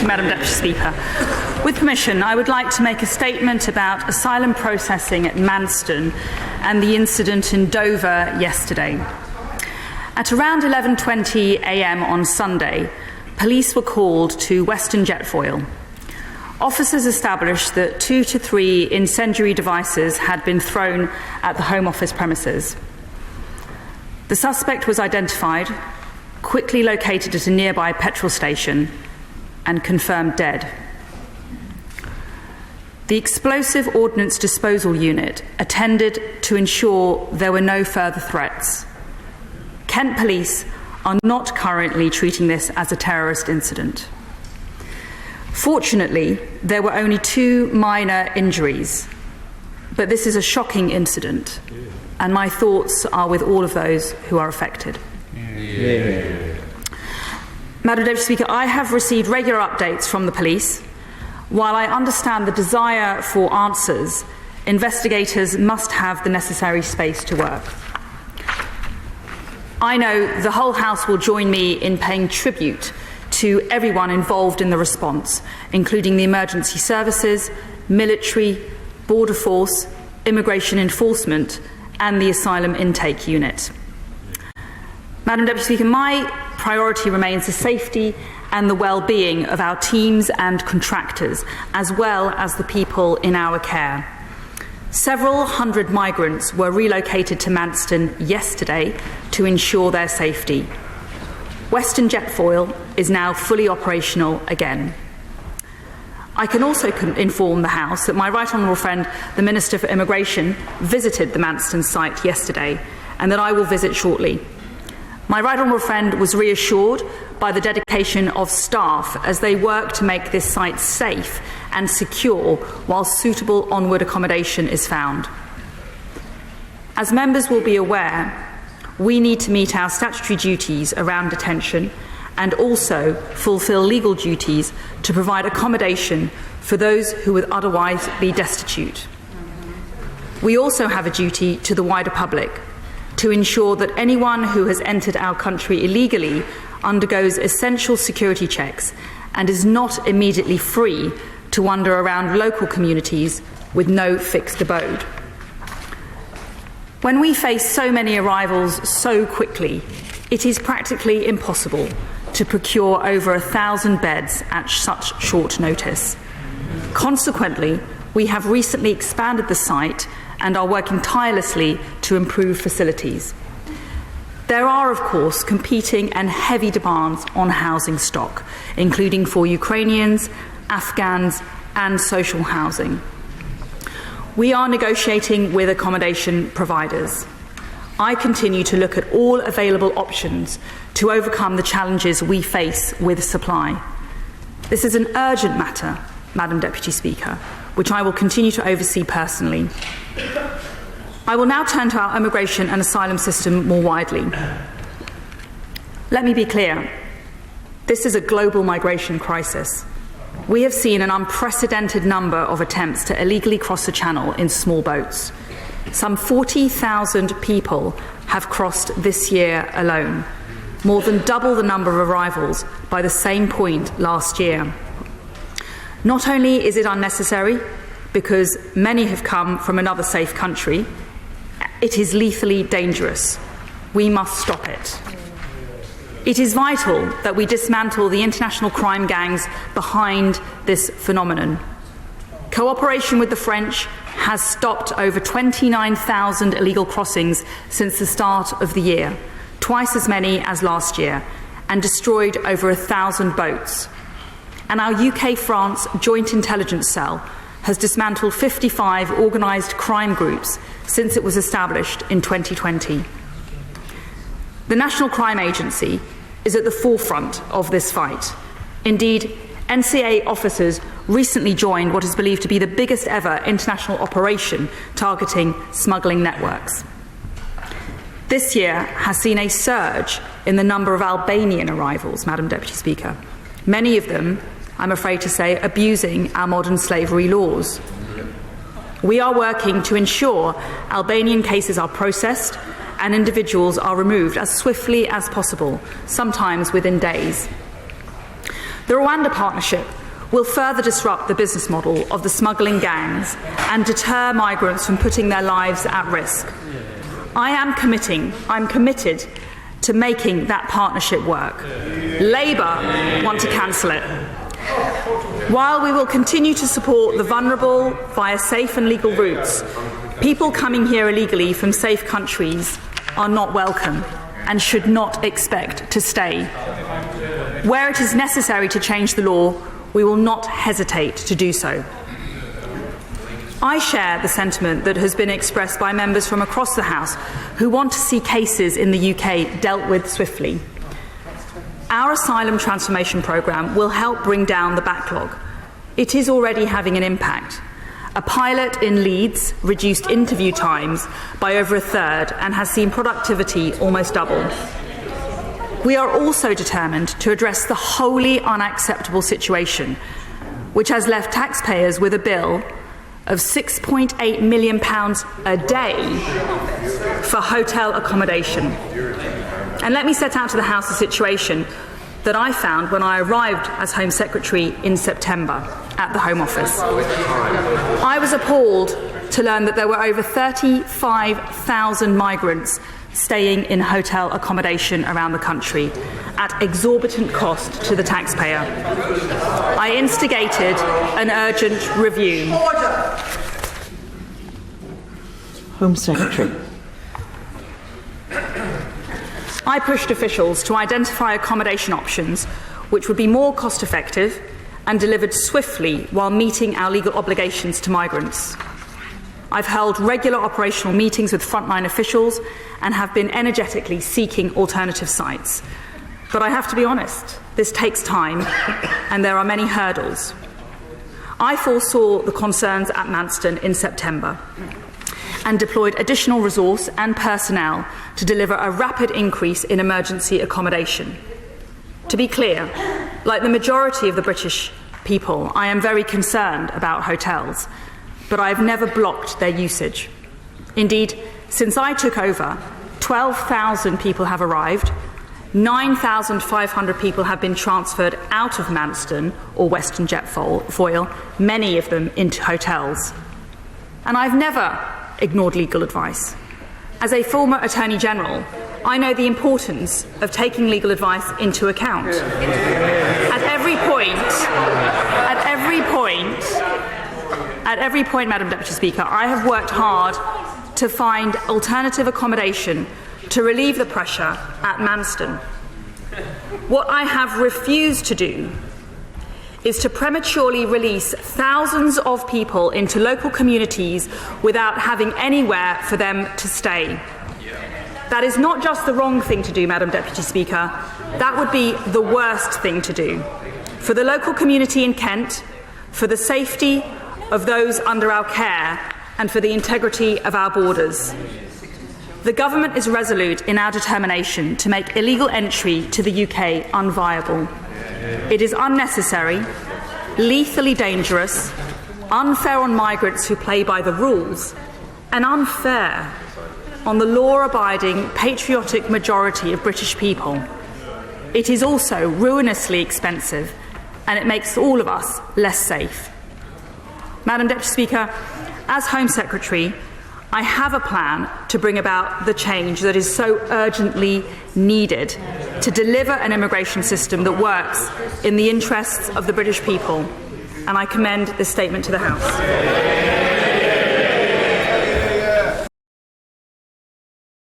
you, Madam Deputy Speaker. With permission, I would like to make a statement about asylum processing at Manston and the incident in Dover yesterday. At around 11:20 a.m. on Sunday, police were called to Western Jetfoil. Officers established that 2 to 3 incendiary devices had been thrown at the Home Office premises. The suspect was identified, quickly located at a nearby petrol station, and confirmed dead. The Explosive Ordnance Disposal Unit attended to ensure there were no further threats. Kent Police are not currently treating this as a terrorist incident. Fortunately, there were only 2 minor injuries, but this is a shocking incident, and my thoughts are with all of those who are affected. Yeah. Madam Deputy Speaker, I have received regular updates from the police. While I understand the desire for answers, investigators must have the necessary space to work. I know the whole House will join me in paying tribute to everyone involved in the response, including the emergency services, military, border force, immigration enforcement, and the asylum intake unit. Madam Deputy Speaker, my priority remains the safety and the well-being of our teams and contractors, as well as the people in our care. Several hundred migrants were relocated to Manston yesterday to ensure their safety. Western Jetfoil is now fully operational again. I can also inform the House that my right honourable friend, the Minister for Immigration, visited the Manston site yesterday, and that I will visit shortly. My right honourable friend was reassured by the dedication of staff as they work to make this site safe and secure while suitable onward accommodation is found. As members will be aware, we need to meet our statutory duties around detention and also fulfil legal duties to provide accommodation for those who would otherwise be destitute. We also have a duty to the wider public to ensure that anyone who has entered our country illegally undergoes essential security checks and is not immediately free to wander around local communities with no fixed abode. When we face so many arrivals so quickly, it is practically impossible to procure over 1,000 beds at such short notice. Consequently, we have recently expanded the site and are working tirelessly to improve facilities. There are, of course, competing and heavy demands on housing stock, including for Ukrainians, Afghans, and social housing. We are negotiating with accommodation providers. I continue to look at all available options to overcome the challenges we face with supply. This is an urgent matter, Madam Deputy Speaker, which I will continue to oversee personally. I will now turn to our immigration and asylum system more widely. Let me be clear. This is a global migration crisis. We have seen an unprecedented number of attempts to illegally cross the channel in small boats. Some 40,000 people have crossed this year alone, more than double the number of arrivals by the same point last year. Not only is it unnecessary, because many have come from another safe country, it is lethally dangerous. We must stop it. It is vital that we dismantle the international crime gangs behind this phenomenon. Cooperation with the French has stopped over 29,000 illegal crossings since the start of the year, twice as many as last year, and destroyed over 1,000 boats. And our UK-France Joint Intelligence Cell has dismantled 55 organised crime groups since it was established in 2020. The National Crime Agency is at the forefront of this fight. Indeed, NCA officers recently joined what is believed to be the biggest ever international operation targeting smuggling networks. This year has seen a surge in the number of Albanian arrivals, Madam Deputy Speaker. Many of them, I'm afraid to say, abusing our modern slavery laws. We are working to ensure Albanian cases are processed and individuals are removed as swiftly as possible, sometimes within days. The Rwanda Partnership will further disrupt the business model of the smuggling gangs and deter migrants from putting their lives at risk. I'm committed to making that partnership work. Labour want to cancel it. While we will continue to support the vulnerable via safe and legal routes, people coming here illegally from safe countries are not welcome and should not expect to stay. Where it is necessary to change the law, we will not hesitate to do so. I share the sentiment that has been expressed by members from across the House who want to see cases in the UK dealt with swiftly. Our asylum transformation programme will help bring down the backlog. It is already having an impact. A pilot in Leeds reduced interview times by over a third and has seen productivity almost double. We are also determined to address the wholly unacceptable situation, which has left taxpayers with a bill of £6.8 million a day for hotel accommodation. And let me set out to the House the situation that I found when I arrived as Home Secretary in September at the Home Office. I was appalled to learn that there were over 35,000 migrants staying in hotel accommodation around the country at exorbitant cost to the taxpayer. I instigated an urgent review. Home Secretary. I pushed officials to identify accommodation options which would be more cost-effective and delivered swiftly while meeting our legal obligations to migrants. I've held regular operational meetings with frontline officials and have been energetically seeking alternative sites. But I have to be honest, this takes time and there are many hurdles. I foresaw the concerns at Manston in September and deployed additional resource and personnel to deliver a rapid increase in emergency accommodation. To be clear, like the majority of the British people, I am very concerned about hotels, but I have never blocked their usage. Indeed, since I took over, 12,000 people have arrived, 9,500 people have been transferred out of Manston or Western Jetfoil, many of them into hotels. And I've never ignored legal advice. As a former Attorney General, I know the importance of taking legal advice into account. At every point, Madam Deputy Speaker, I have worked hard to find alternative accommodation to relieve the pressure at Manston. What I have refused to do is to prematurely release thousands of people into local communities without having anywhere for them to stay. That is not just the wrong thing to do, Madam Deputy Speaker, that would be the worst thing to do. For the local community in Kent, for the safety of those under our care, and for the integrity of our borders. The Government is resolute in our determination to make illegal entry to the UK unviable. It is unnecessary, lethally dangerous, unfair on migrants who play by the rules, and unfair on the law-abiding, patriotic majority of British people. It is also ruinously expensive, and it makes all of us less safe. Madam Deputy Speaker, as Home Secretary, I have a plan to bring about the change that is so urgently needed to deliver an immigration system that works in the interests of the British people, and I commend this statement to the House.